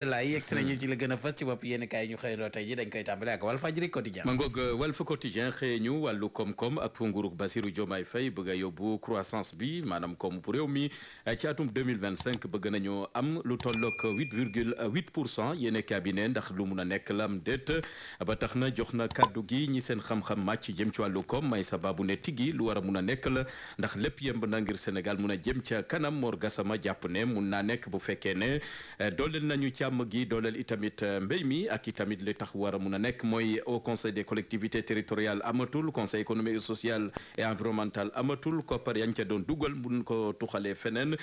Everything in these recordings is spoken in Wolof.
laay yegg si nañu ci la gën a fës ci bopp yéen kaay ñu xëy loo tey ji dañ koy tàmbale ak Walfadjri quotidien ma ngoog Walf quotidien xëy ñu wàllu koom-koom ak fu nguurug Bassirou Diomaye Faye bëgg a yóbbu croissance bi maanaam koom bu réew mi ci atum 2025 bëgg nañu am lu tollook 8,8% yéen cabinet ndax lu mun a nekk lam déet ba tax na jox na kàddu gi ñi seen xam-xam màcc jëm ci wàllu koom may sababu ne tigi lu war a mun a nekk la ndax lépp yemb na ngir Sénégal mun a jëm ca kanam Mor Gassama jàpp ne mun naa nekk bu fekkee ne dooleel nañu càmm gi dooleel itamit mbéy mi ak itamit li tax war a mun a nekk mooy au conseil des collectivités territoriales amatul conseil économique et social et environnemental amatul koppar yañ ca doon dugal mun ko tuxalee feneen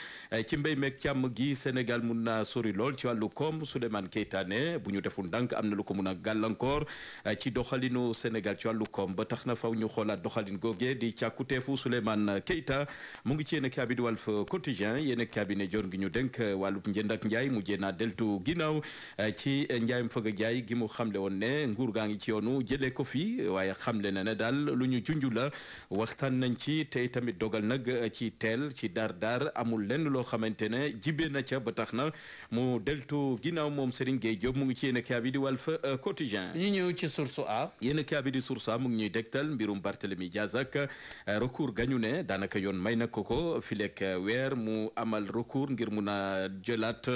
ci mbéy meeg càmm gi Sénégal mun naa sori lool ci wàllu koom Souleymane Keita ne bu ñu deful ndànk am na lu ko mun a gàllankoor ci doxalinu Sénégal ci wàllu koom ba tax na faw ñu xoolaat doxalin googe di càkkuteefu Souleymane Keita mu ngi ci yéen a bi Walf Quotidien yéen a bi ne joor ngi ñu dénk wàllub njënd ak njaay mujjee naa deltu ginnaaw ci njaayam fëgg jaay gi mu xamle woon ne nguur gaa ngi ci yoonu jëlee ko fi waaye xamle na ne daal lu ñu junj la waxtaan nañ ci te tamit dogal nag ci teel ci daar amul lenn loo xamante ne jibe na ca ba tax na mu deltu ginnaaw moom Serigne Gueye Diop mu ngi ci yéen a bi di Walf Quotidien. ñu ñëw ci source A. yéen a bi di source A mu ngi ñuy dégtal mbirum Barthélemy Diaz ak recours gañu ne daanaka yoon may na ko fileek weer mu amal recours ngir mun a jëlaat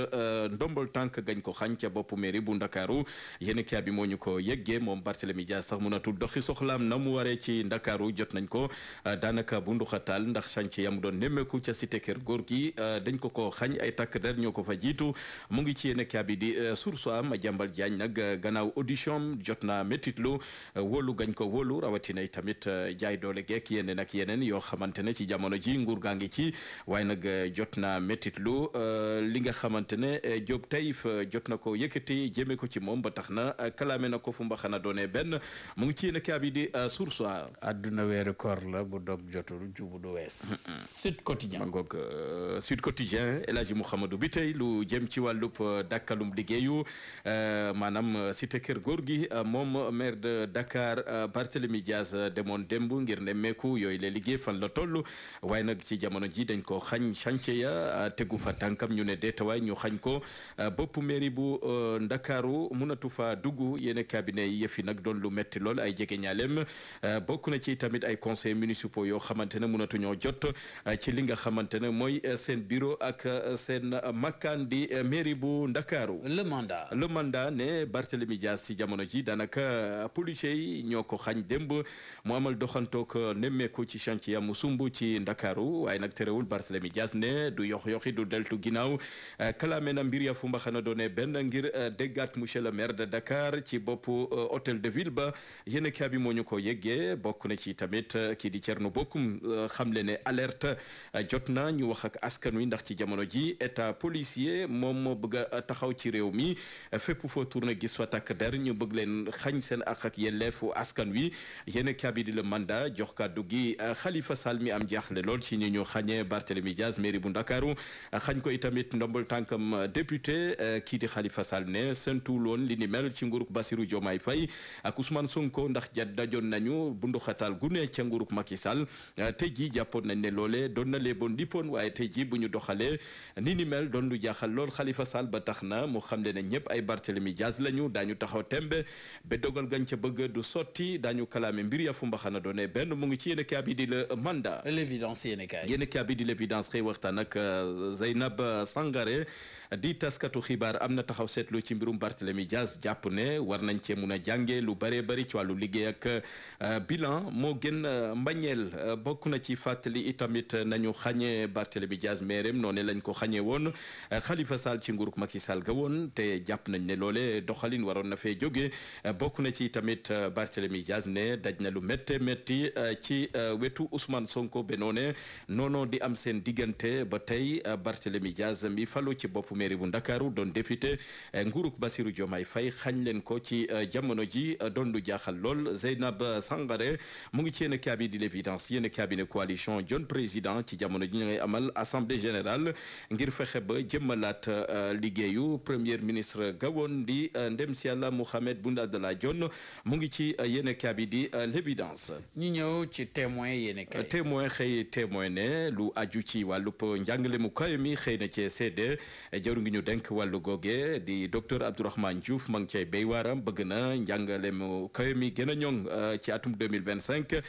ndombol tànk gañ ko xañ ca bopp mairie bu Ndakaaru yéen a bi moo ñu ko yeggee moom Barthélemy Diaz sax munatul doxi soxlaam na mu waree ci Ndakaaru jot nañ ko daanaka bu nduxataal ndax chantier yam doon nemmeeku ca cité kër góor gi dañ ko xañ ay takk der ñoo ko fa jiitu mu ngi ci yéen a bi di source am Madiambal Diagne nag gannaaw audition jot na métitlu wóolu gañ ko wóolu rawatina tamit jaay doole geek yeneen ak yeneen yoo xamante ne ci jamono ji nguur gaa ngi ci waaye nag jot na métitlu li nga xamante ne Diop Taïf jot na ko yëkkati jëmee ko ci moom ba tax na kalaame na ko fu mbaxana doone benn mu ngi ci yéen a bi di source a adduna weeru koor la bu dog jotul jubu du wees Sud Quotidien ma ngoog Sud Quotidien El Hadji Mouhamadou bi tey lu jëm ci wàllub dakkalum liggéeyu maanaam cité kër góor gi moom maire de Dakar Barthélemy Diaz demoon démb ngir nemmeeku yooyu la liggéey fan la toll waaye nag ci jamono ji dañ ko xañ chantier ya tegu fa tànkam ñu ne deetawaay ñu xañ ko bopp mairie bu Ndakaaru munatu fa dugg yéen cabinet yi yëf yi nag doon lu metti lool ay jege ñaaleem bokk na ci tamit ay conseils municipaux yoo xamante ne munatu ñoo jot ci li nga xamante ne mooy seen bureau ak seen makkaan di mairie bu Ndakaaru le mandat ne Barthélemy Diaz ci jamono ji daanaka policiers yi ñoo ko xañ démb mu amal doxantook nemmeeku ci chantier mu sumb ci Ndakaaru waaye nag terewul Barthélemy Diaz ne du yoxi du deltu ginnaaw kalaame na mbir ya fu mbaxana doone benn ngir déggaat monsieur le maire de Dakar ci boppu hôtel de ville ba yéen a bi moo ñu ko yeggee bokk na ci tamit kii di Thierno Bocoum xamle ne alerte jot na ñu wax ak askan wi ndax ci jamono ji état policier moom moo bëgg a taxaw ci réew mi fépp foo tourné gis fa takk der ñu bëgg leen xañ seen ak yelleefu askan wi yéen a bi di le mandat jox kàddu gi Khalifa Sall mi am jaaxle lool ci ñu xañee Barthélemy Diaz mairie bu Ndakaaru xañ ko itamit ndombol tànkam député kii di Khalifa Sall ne seentuwul woon li ni mel ci nguurug Bassirou Diomaye Faye ak Ousmane Sonko ndax dajoon nañu bunduxatal gune ca nguurug Macky Sall tey jii jàppoon nañ ne loole doon na leeboon lippoon waaye tey jii bu ñu doxalee ni ni mel doon lu jaaxal lool Khalifa Sall ba tax na mu xamle ne ñëpp ay Barthélemy Diaz lañu daañu taxaw tembe ba dogal gañ ca bëgg du sotti daañu kalaame mbir ya fu mbaxana doone benn mu ngi ci yéen a bi di le mandat l'évidence yéen a bi di l'évidence xëy waxtaan ak Zeynab Sangaré di taskatu xibaar am na taxaw seetlu ci mbirum Barthélemy Diaz jàpp ne war nañ cee mun a jànge lu bëree bëri ci wàllu liggéey ak bilan moo gën mbañeel bokk na ci fàttali itamit nañu xañee Barthélemy Diaz meerem noonu lañ ko xañee woon Khalifa Sall ci nguurug Macky Sall ga woon te jàpp nañ ne loole doxalin waroon na fee jóge bokk na ci tamit Barthélemy Diaz ne daj na lu métti métti ci wetu Ousmane Sonko be noonu di am seen diggante ba tey Barthélemy Diaz mi falu ci bopp mairie bu Ndakaaru doon député nguurug Bassirou Diomaye Faye xañ leen ko ci jamono ji doon lu jaaxal lool Zeynab Sangaré mu ngi ci yéen a bi di l'évidence yéen a bi ne coalition John Président ci jamono ji ñu ngay amal assemblée générale ngir fexe ba jëmmalaat liggéeyu premier ministre gawoon di ndem si yàlla Mohamed Boun Abdallah Dionne mu ngi ci yéen a bi di l'évidence ñu ñëw ci témoin yéen a témoin xëy témoin ne lu aju ci wàllub njàngale mu kawe mi xëy na ci seede jëru ngi ñu denk wàllu googe di docteur Abdourahmane Diouf ma ngi cay béy waaram bëgg na njàngale mu kawe mi gën a ñoŋ ci atum 2025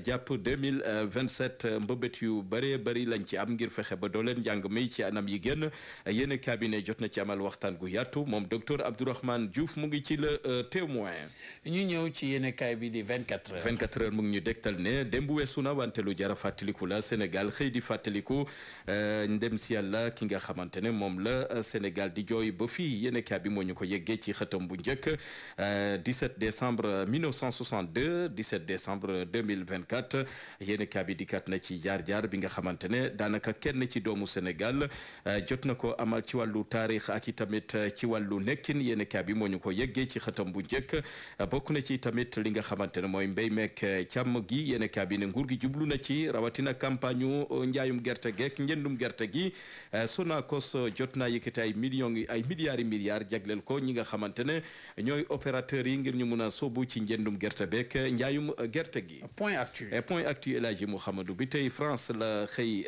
jàpp 2027 mbëbët yu bëree bëri lañ ci am ngir fexe ba dooleen njàng mi ci anam yi gën yéen cabinet jot na ci amal waxtaan gu yaatu moom docteur Abdourahmane Diouf mu ngi ci le témoin. ñu ñëw ci yéen kaay bi di 24 heures. 24 heures mu ngi ñu dégtal ne démb weesu na wante lu jara fàttaliku la Sénégal xëy di fàttaliku ndem si yàlla ki nga xamante ne moom la Sénégal di jooy ba fii yéen kaay bi moo ñu ko yeggee ci xëtam bu njëkk 17 décembre 1962 17 décembre 2024 yéen kaay bi dikkaat na ci jaar-jaar bi nga xamante ne daanaka kenn ci doomu Sénégal jot na ko amal ci wàllu taarix ak i tamit ci wàllu nekkin yéen kaay bi moo ñu ko yeggee ci xëtam bu njëkk bokk na ci tamit li nga xamante ne mooy mbéy meek càmm gi yéen kaay bi ne nguur gi jublu na ci rawatina campagne njaayum gerte geek njëndum gerte gi Sonacos jot naa yëkkati ay milliards jagleel ko ñi nga xamante ne ñooy opérateurs yi ngir ñu mun a sóobu ci njëndum gerte beek njaayum gerte gi. point actu El Hadji Mouhamadou bi tey France la xëy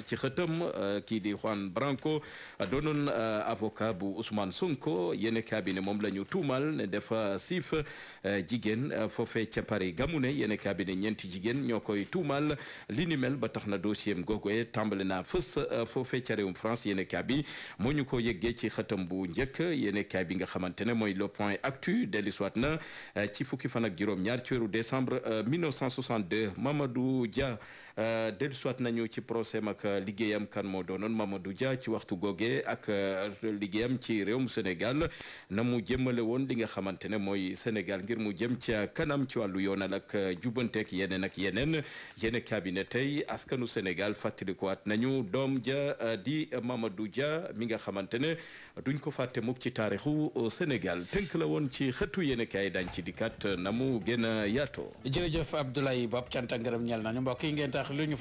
ci xëtam kii di Juan Branco doonoon avocat bu Ousmane Sonko yéen cabinet moom la ñu tuumal ne dafa siif jigéen foofee ca Paris gamu ne yéen cabinet ñeenti jigéen ñoo koy tuumal li ni mel ba tax na dossier am googu tàmbale naa fës foofee ca réewum France yéen cabinet moo ñu ko yeggee ci xëtam bu njëkk yéen cabinet bi nga xamante ne mooy le point actu dellusiwaat na ci fukki fan ak juróom-ñaar ci weeru décembre 1962 Mamadou Dia dellusiwaat nañu ci procès ak liggéeyam kan moo doonoon Mamadou Dia ci waxtu googe ak liggéeyam ci réewum Sénégal na mu jëmmale woon li nga xamante ne mooy Sénégal ngir mu jëm ca kanam ci wàllu yoonal ak jubanteek yeneen ak yeneen yéen cabinet tey askanu Sénégal fàttalikuwaat nañu doom ja di Mamadou Dia mi nga xamante ne duñ ko fàtte mukk ci taarixu Sénégal tënk la woon ci xëtu yéen kaay dañ ci dikkat na mu gën a yaatoo. jërëjëf Abdoulaye Bob cant ak ngërëm ñeel nañu mbokk yi ngeen tax lu ñu